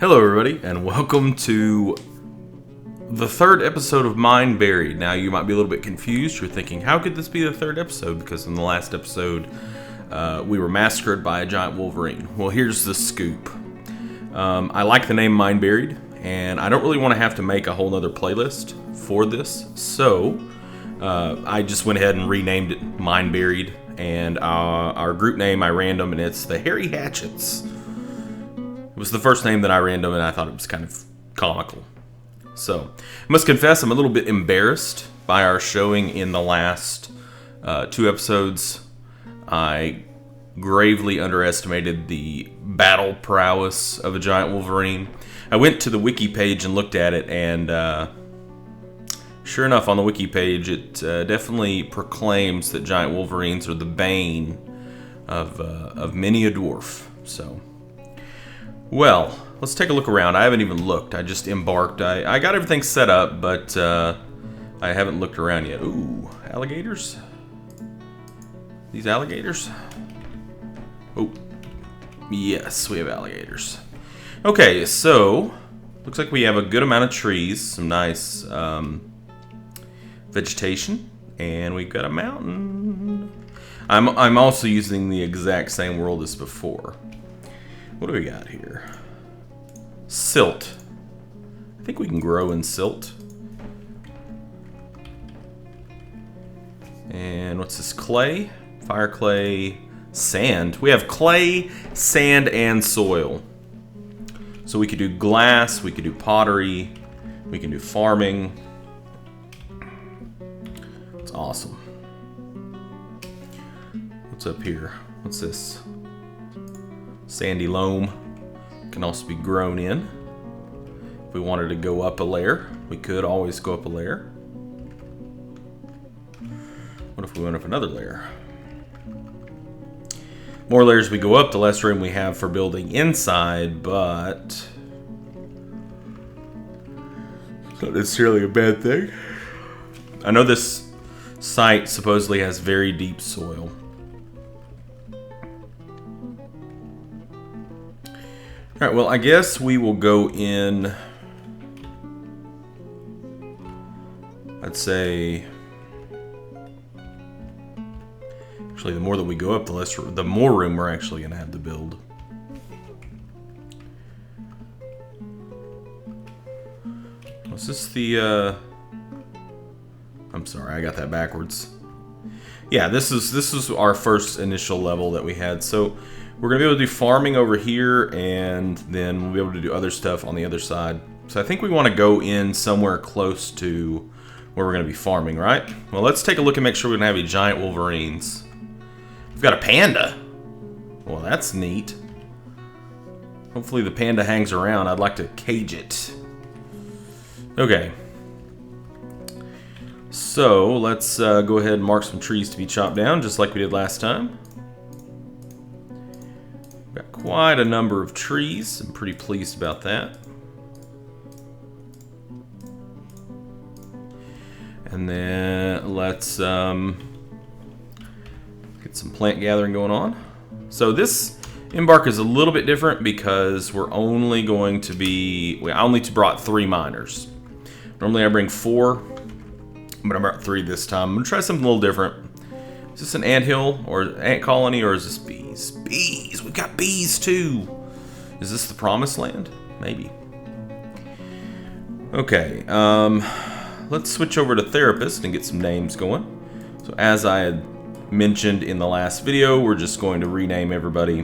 Hello everybody, and welcome to the third episode of Mineburied. Now you might be a little bit confused. You're thinking, how could this be the third episode? Because in the last episode, we were massacred by a giant wolverine. Well, here's the scoop. I like the name Mineburied, and I don't really want to have to make a whole nother playlist for this. So, I just went ahead and renamed it Mineburied, and our group name I random, and it's the Hairy Hatchets. It was the first name that I random, and I thought it was kind of comical. So, I must confess, I'm a little bit embarrassed by our showing in the last two episodes. I gravely underestimated the battle prowess of a giant wolverine. I went to the wiki page and looked at it, and sure enough, on the wiki page, it definitely proclaims that giant wolverines are the bane of many a dwarf. So, well, let's take a look around. I haven't even looked. I just embarked. I got everything set up, but I haven't looked around yet. Ooh, alligators? These alligators? Oh, yes, we have alligators. Okay, so looks like we have a good amount of trees, some nice vegetation, and we've got a mountain. I'm also using the exact same world as before. What do we got here? Silt. I think we can grow in silt. And what's this? Clay? Fire clay, sand. We have clay, sand, and soil. So we could do glass, we could do pottery, we can do farming. It's awesome. What's up here? What's this? Sandy loam can also be grown in. If we wanted to go up a layer, we could always go up a layer. What if we went up another layer? More layers we go up, the less room we have for building inside, but it's not necessarily a bad thing. I know this site supposedly has very deep soil. Alright, well, I guess we will go in, I'd say, actually the more that we go up, the more room we're actually going to have to build. Was this the, I'm sorry, I got that backwards. Yeah, this is our first initial level that we had, so we're going to be able to do farming over here, and then we'll be able to do other stuff on the other side. So I think we want to go in somewhere close to where we're going to be farming, right? Well, let's take a look and make sure we don't have any giant wolverines. We've got a panda. Well, that's neat. Hopefully the panda hangs around. I'd like to cage it. Okay. So let's go ahead and mark some trees to be chopped down, just like we did last time. Got quite a number of trees. I'm pretty pleased about that. And then let's get some plant gathering going on. So this embark is a little bit different because we're only going to be... I only brought 3 miners. Normally I bring 4, but I brought 3 this time. I'm going to try something a little different. Is this an anthill or ant colony, or is this bees? Bees! We've got bees too! Is this the promised land? Maybe. Okay, let's switch over to therapist and get some names going. So as I had mentioned in the last video, we're just going to rename everybody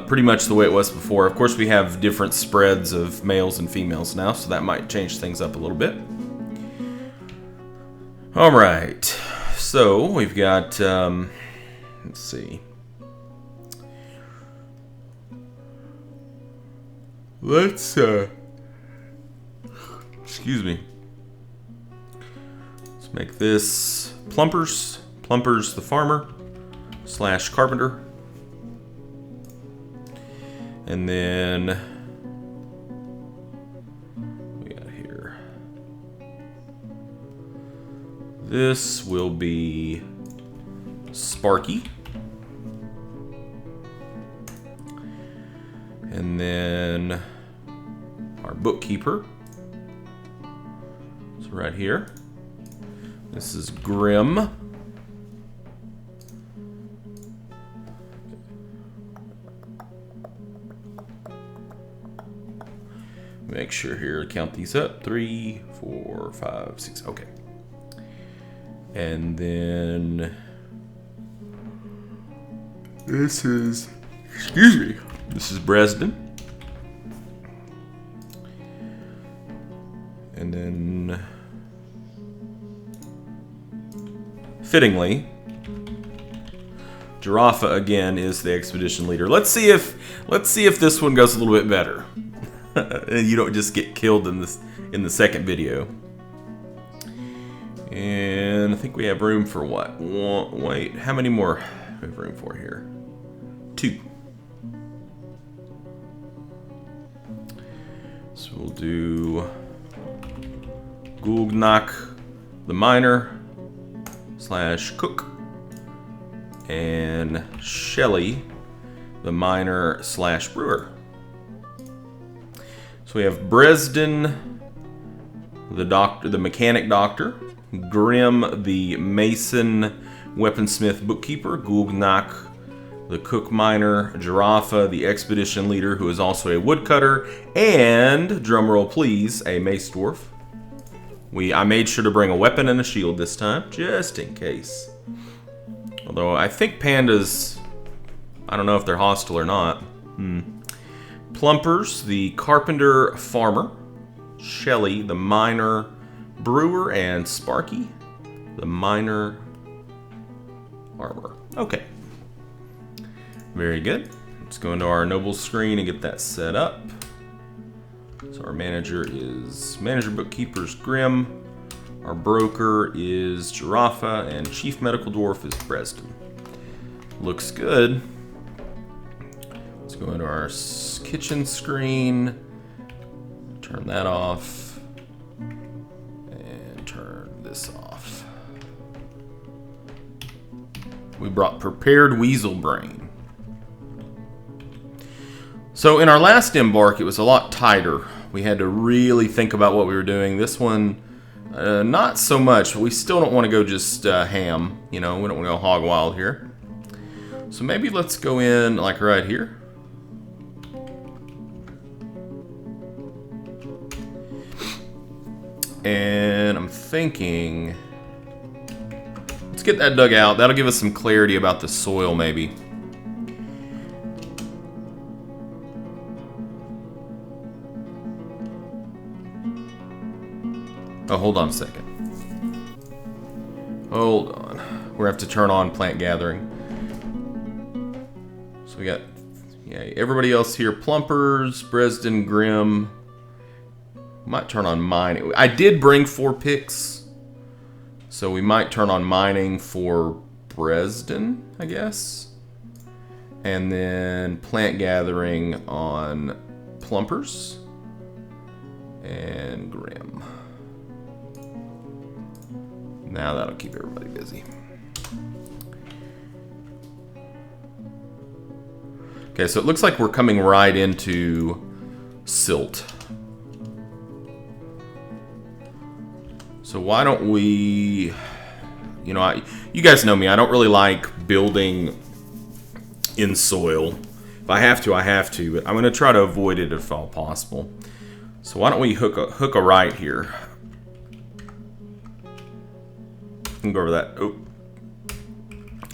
pretty much the way it was before. Of course, we have different spreads of males and females now, so that might change things up a little bit. Alright, so we've got, let's see. Let's, excuse me. Let's make this Plumpers. Plumpers the farmer / carpenter. And then we got here. This will be Sparky. And then our bookkeeper. So right here. This is Grim. Make sure here, count these up. 3, 4, 5, 6. Okay. And then this is, excuse me, this is Bresden. And then, fittingly, Jirafa again is the expedition leader. Let's see if this one goes a little bit better. And you don't just get killed in the second video. And I think we have room for what? Wait, how many more we have room for here? 2. So we'll do Gulgnak the miner / cook, and Shelly the miner / brewer. So we have Bresden the doctor, the mechanic doctor, Grim the mason weaponsmith bookkeeper, Gulgnak the cook miner, Jirafa the expedition leader who is also a woodcutter, and, drumroll please, a mace dwarf. I made sure to bring a weapon and a shield this time, just in case. Although I think pandas, I don't know if they're hostile or not. Plumpers, the carpenter farmer, Shelly, the miner brewer, and Sparky, the miner armor. Okay. Very good. Let's go into our noble screen and get that set up. So our manager bookkeeper's Grim. Our broker is Jirafa, and chief medical dwarf is Bresden. Looks good. Let's go into our kitchen screen. Turn that off. And turn this off. We brought prepared weasel brain. So in our last embark, it was a lot tighter. We had to really think about what we were doing. This one, not so much, but we still don't want to go just ham. You know, we don't want to go hog wild here. So maybe let's go in like right here. And I'm thinking, let's get that dug out. That'll give us some clarity about the soil maybe. Oh, hold on a second. Hold on. We're gonna have to turn on plant gathering. So we got, everybody else here. Plumpers, Bresden, Grim. Might turn on mining. I did bring 4 picks. So we might turn on mining for Bresden, I guess. And then plant gathering on Plumpers and Grim. Now that'll keep everybody busy. Okay, so it looks like we're coming right into silt. So why don't we, you guys know me, I don't really like building in soil. If I have to, I have to, but I'm going to try to avoid it if all possible. So why don't we hook a right here. Go over that. Oh,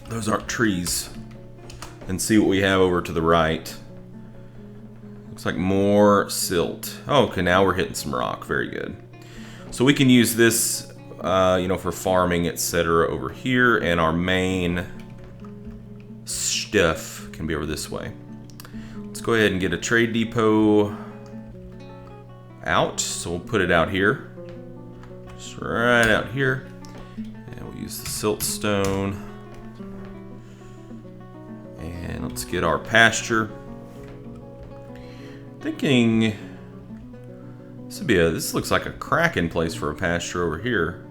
those aren't trees. And see what we have over to the right. Looks like more silt. Oh, okay, now we're hitting some rock. Very good. So we can use this, for farming, etc. over here, and our main stuff can be over this way. Let's go ahead and get a trade depot out. So we'll put it out here, just right out here. Use the siltstone, and let's get our pasture. Thinking this looks like a cracking place for a pasture over here.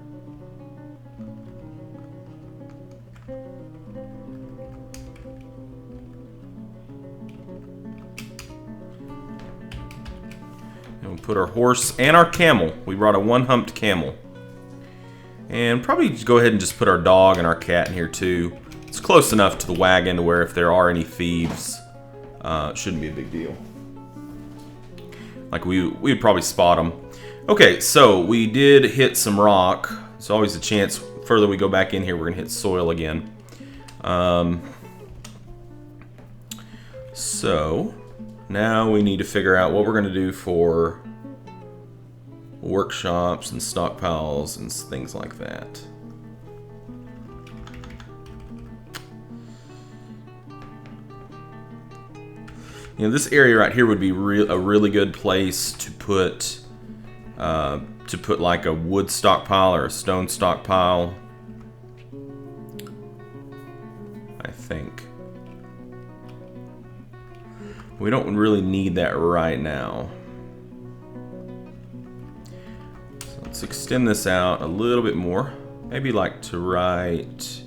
And we'll put our horse and our camel. We brought a one-humped camel. And probably go ahead and just put our dog and our cat in here too. It's close enough to the wagon to where if there are any thieves, it shouldn't be a big deal. Like we'd probably spot them. Okay, so we did hit some rock. There's always a chance further we go back in here we're gonna hit soil again. So now we need to figure out what we're gonna do for workshops and stockpiles and things like that. You know, this area right here would be a really good place to put like a wood stockpile or a stone stockpile. I think. We don't really need that right now. So let's extend this out a little bit more. Maybe like to right.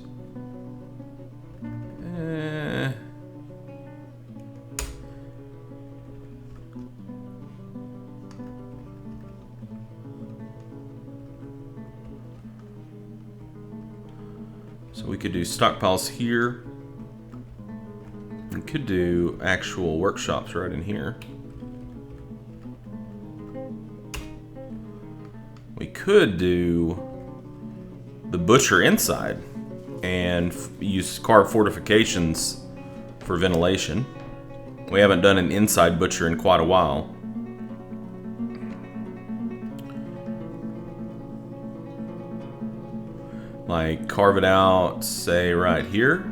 So we could do stockpiles here. We could do actual workshops right in here. We could do the butcher inside and use carved fortifications for ventilation. We haven't done an inside butcher in quite a while. Like carve it out, say right here.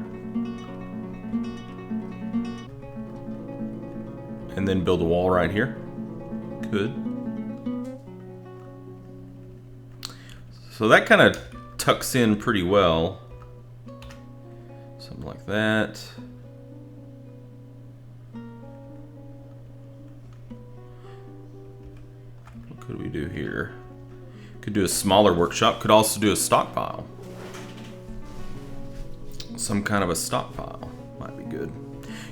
And then build a wall right here. Good. So that kind of tucks in pretty well. Something like that. What could we do here? Could do a smaller workshop. Could also do a stockpile. Some kind of a stockpile might be good.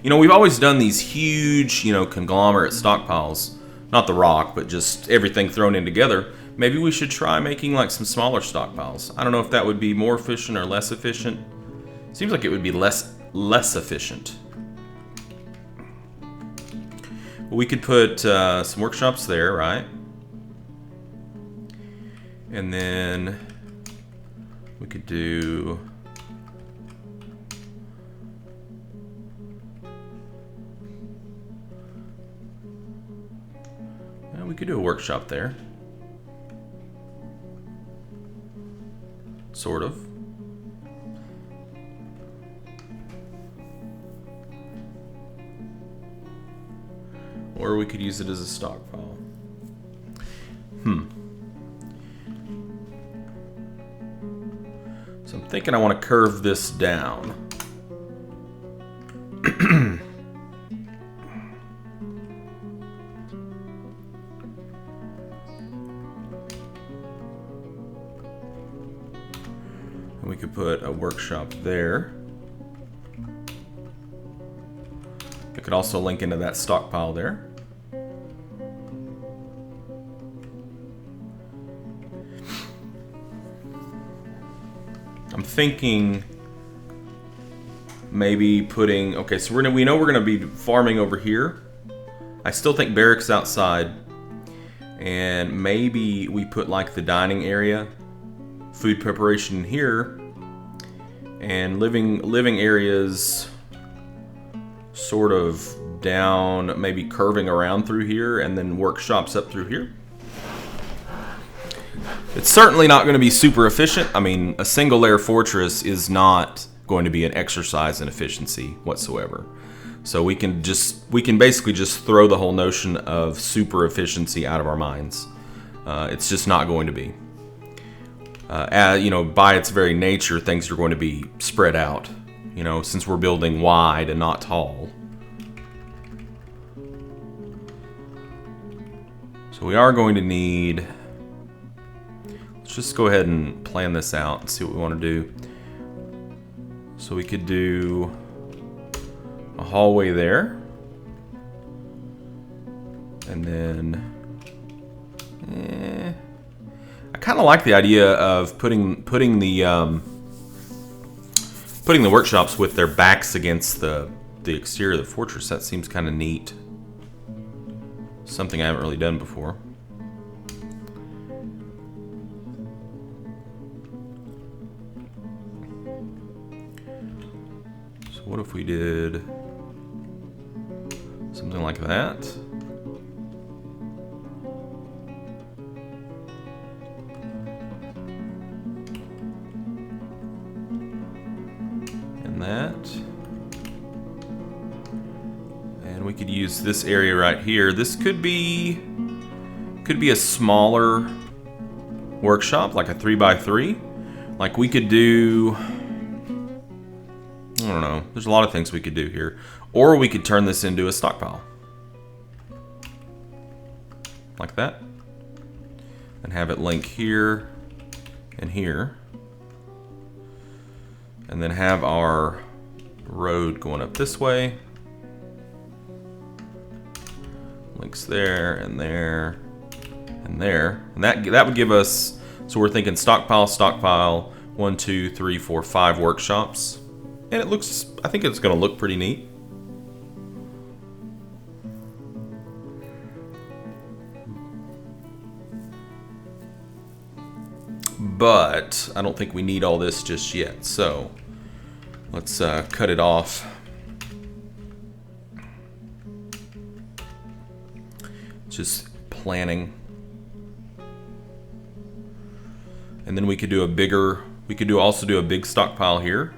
You know, we've always done these huge, you know, conglomerate stockpiles. Not the rock, but just everything thrown in together. Maybe we should try making like some smaller stockpiles. I don't know if that would be more efficient or less efficient. Seems like it would be less efficient. We could put some workshops there, right? And then we could do... we could do a workshop there. Sort of. Or we could use it as a stockpile. So I'm thinking I want to curve this down. We could put a workshop there. It could also link into that stockpile there. I'm thinking maybe putting, okay, so we know we're gonna be farming over here. I still think barracks outside, and maybe we put like the dining area, food preparation here, and living areas sort of down, maybe curving around through here, and then workshops up through here. It's certainly not going to be super efficient. I mean, a single layer fortress is not going to be an exercise in efficiency whatsoever. So we can basically just throw the whole notion of super efficiency out of our minds. It's just not going to be. You know, by its very nature, things are going to be spread out. You know, since we're building wide and not tall. So we are going to need... Let's just go ahead and plan this out and see what we want to do. So we could do a hallway there. And then kind of like the idea of putting the workshops with their backs against the exterior of the fortress. That seems kind of neat. Something I haven't really done before. So what if we did something like that? And that. And we could use this area right here. This could be a smaller workshop, like a 3x3. Like we could do, I don't know. There's a lot of things we could do here. Or we could turn this into a stockpile. Like that. And have it link here and here. And then have our road going up this way. Links there and there and there. And that would give us, so we're thinking stockpile, 1, 2, 3, 4, 5 workshops. And it looks, I think it's going to look pretty neat. But I don't think we need all this just yet. So let's cut it off. Just planning. And then we could do a bigger, we could also do a big stockpile here.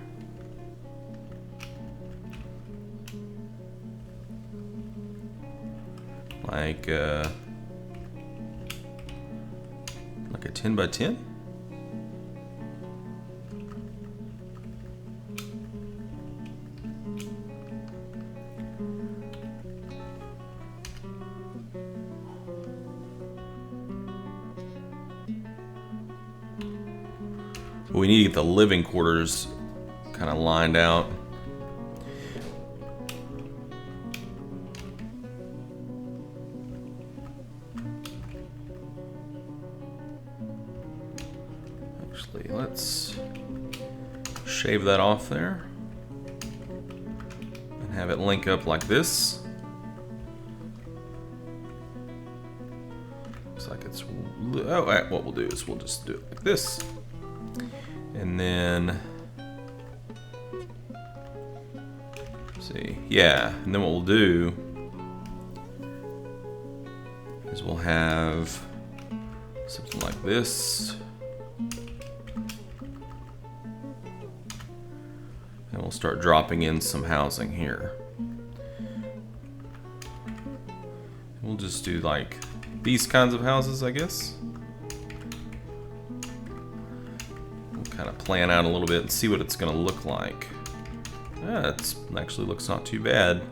Like a 10 by 10. We need to get the living quarters kind of lined out. Actually, let's shave that off there and have it link up like this. Looks like it's, oh, what we'll do is we'll just do it like this. And then, see, yeah, and then what we'll do is we'll have something like this. And we'll start dropping in some housing here. We'll just do like these kinds of houses, I guess. Kind of plan out a little bit and see what it's going to look like. It actually looks not too bad.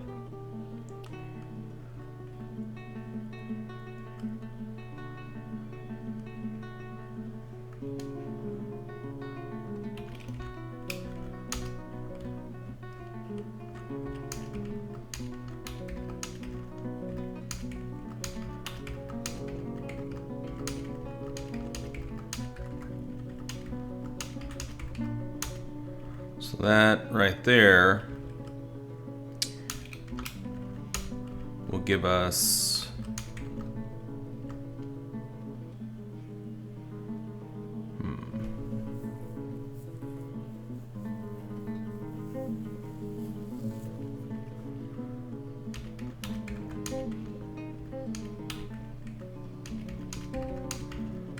So that right there will give us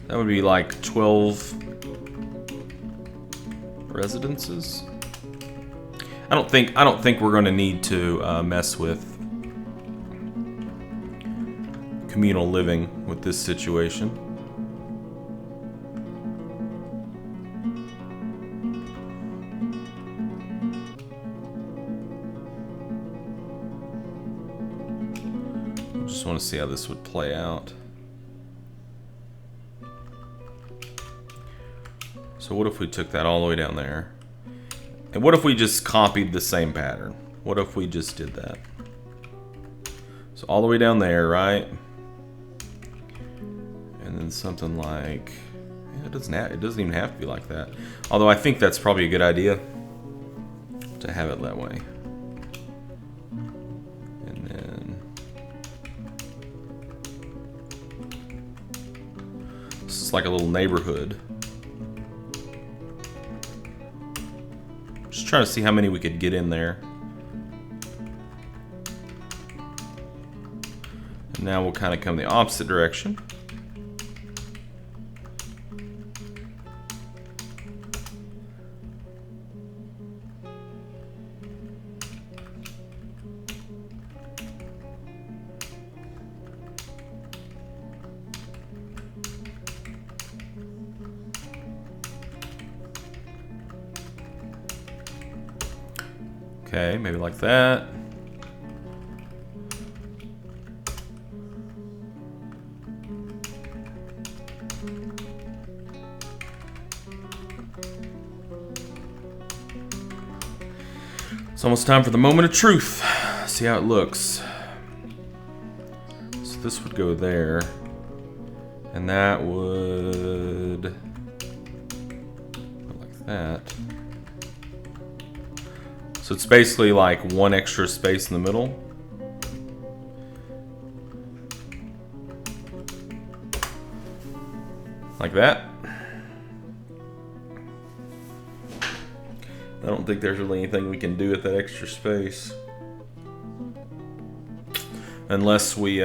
that would be like 12 residences. I don't think we're going to need to mess with communal living with this situation. Just want to see how this would play out. So what if we took that all the way down there? And what if we just copied the same pattern? What if we just did that? So all the way down there, right? And then something like It doesn't even have to be like that. Although I think that's probably a good idea to have it that way. And then this is like a little neighborhood. Just trying to see how many we could get in there. And now we'll kind of come the opposite direction. Okay, maybe like that. It's almost time for the moment of truth. See how it looks. So this would go there. And that would go like that. So it's basically like one extra space in the middle. Like that. I don't think there's really anything we can do with that extra space. Unless we,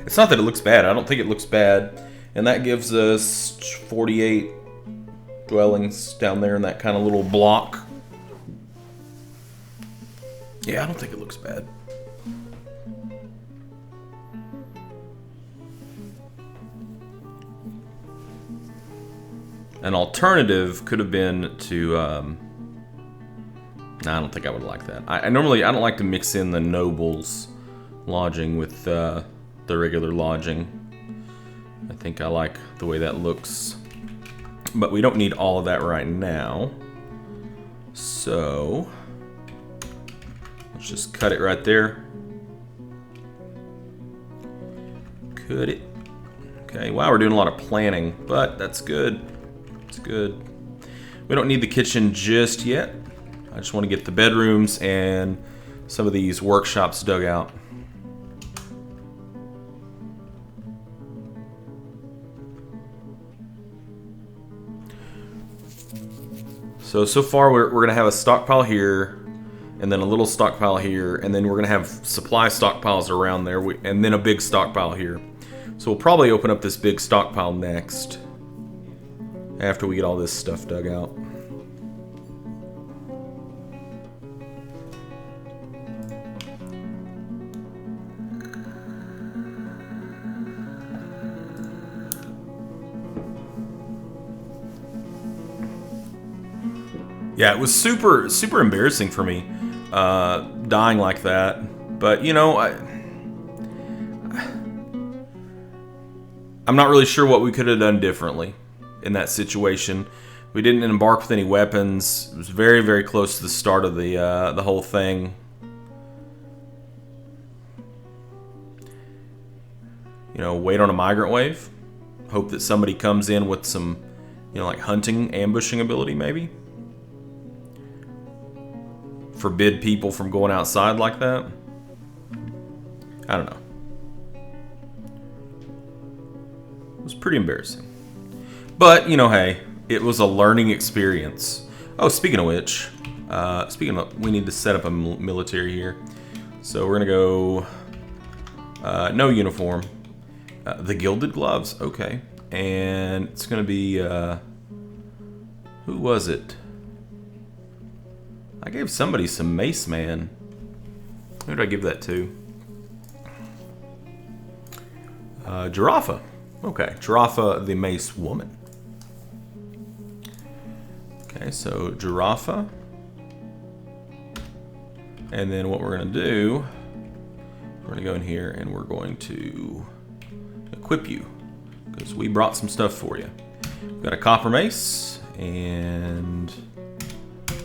It's not that it looks bad. I don't think it looks bad. And that gives us 48 dwellings down there in that kind of little block. Yeah, I don't think it looks bad. An alternative could have been to, I don't think I would like that. I don't like to mix in the nobles lodging with the regular lodging. I think I like the way that looks. But we don't need all of that right now. So let's just cut it right there. Cut it. Okay, wow, we're doing a lot of planning, but that's good. It's good. We don't need the kitchen just yet. I just want to get the bedrooms and some of these workshops dug out. So far we're going to have a stockpile here, and then a little stockpile here, and then we're going to have supply stockpiles around there, and then a big stockpile here. So we'll probably open up this big stockpile next, after we get all this stuff dug out. Yeah, it was super embarrassing for me, dying like that. But, you know, I'm not really sure what we could have done differently in that situation. We didn't embark with any weapons. It was very, very close to the start of the whole thing. You know, wait on a migrant wave. Hope that somebody comes in with some, you know, like hunting, ambushing ability, maybe. Forbid people from going outside like that. I don't know. It was pretty embarrassing. But, you know, hey, it was a learning experience. Oh, speaking of which, we need to set up a military here. So we're going to go, no uniform. The Gilded Gloves, okay. And it's going to be, who was it? I gave somebody some Mace Man. Who did I give that to? Giraffa. Okay, Giraffa the Mace Woman. Okay, so Giraffa. And then what we're going to do, we're going to go in here and we're going to equip you, because we brought some stuff for you. We've got a copper mace and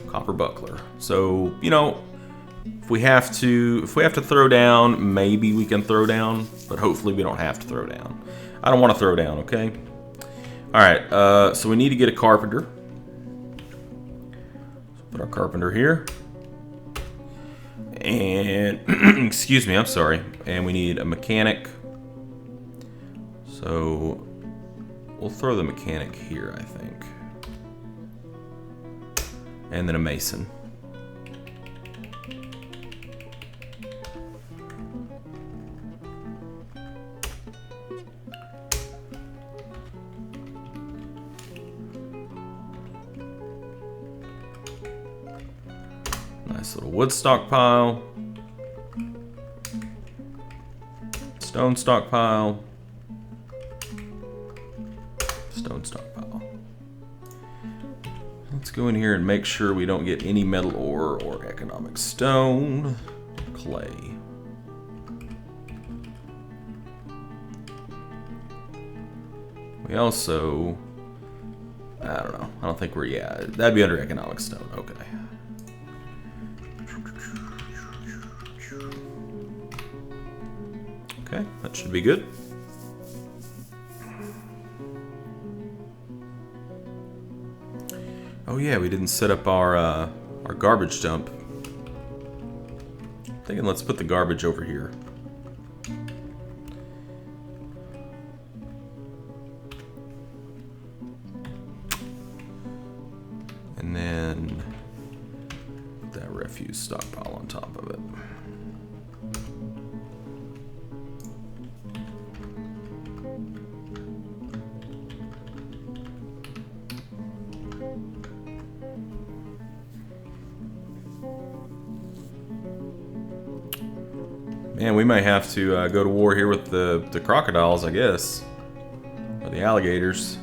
copper buckler. So, you know, If we have to throw down, maybe we can throw down, but hopefully we don't have to throw down. I don't want to throw down, okay? All right, so we need to get a carpenter. So put our carpenter here. And, excuse me, I'm sorry. And we need a mechanic. So we'll throw the mechanic here, I think. And then a mason. Nice little wood stockpile. Stone stockpile. Stone stockpile. Let's go in here and make sure we don't get any metal ore or economic stone. Clay. We also... I don't know. I don't think we're... Yeah, that'd be under economic stone. Okay. Okay, that should be good. Oh yeah, we didn't set up our garbage dump. I'm thinking let's put the garbage over here. And then put that refuse stockpile on top of it. Man, we may have to go to war here with the crocodiles, I guess. Or the alligators.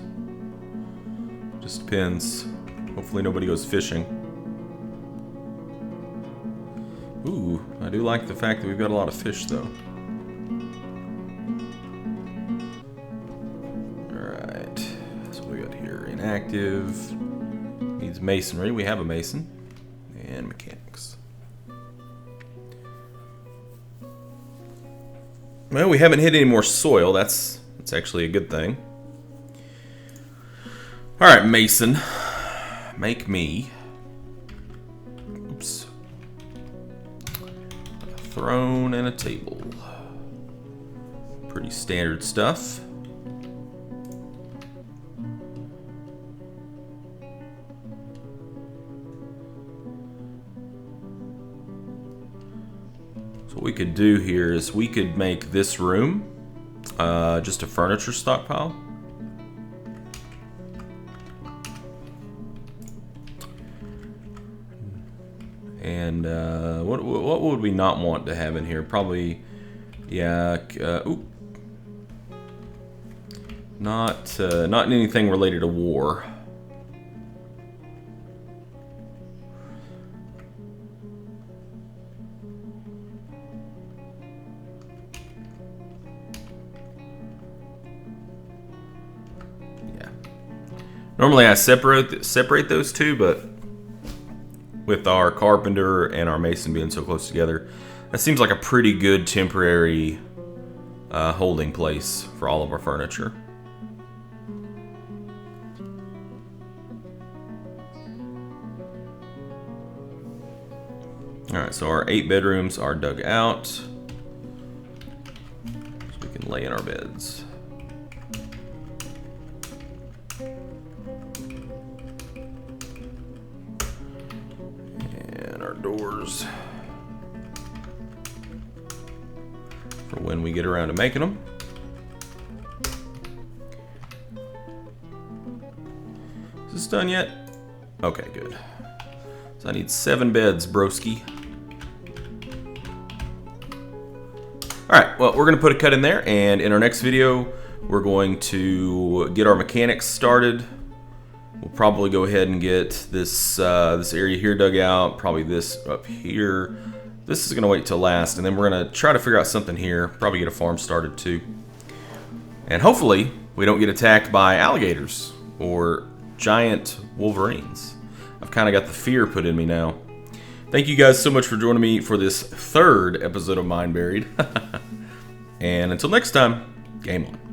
Just depends. Hopefully nobody goes fishing. Ooh, I do like the fact that we've got a lot of fish, though. Alright. So what we got here? Inactive. Needs masonry. We have a mason. And mechanics. Well, we haven't hit any more soil. That's actually a good thing. Alright, mason. Make me... Oops. A throne and a table. Pretty standard stuff. So what we could do here is we could make this room just a furniture stockpile. And what would we not want to have in here? Probably, yeah. Not anything related to war. Yeah. Normally I separate those two, but with our carpenter and our mason being so close together, that seems like a pretty good temporary holding place for all of our furniture. Alright, so our 8 bedrooms are dug out, so we can lay in our beds. Doors for when we get around to making them. Is this done yet? Okay, good. So I need 7 beds, broski. Alright, well, we're going to put a cut in there, and in our next video, we're going to get our mechanics started. We'll probably go ahead and get this this area here dug out, probably this up here. This is going to wait till last, and then we're going to try to figure out something here, probably get a farm started too. And hopefully, we don't get attacked by alligators or giant wolverines. I've kind of got the fear put in me now. Thank you guys so much for joining me for this third episode of Mineburied. And until next time, game on.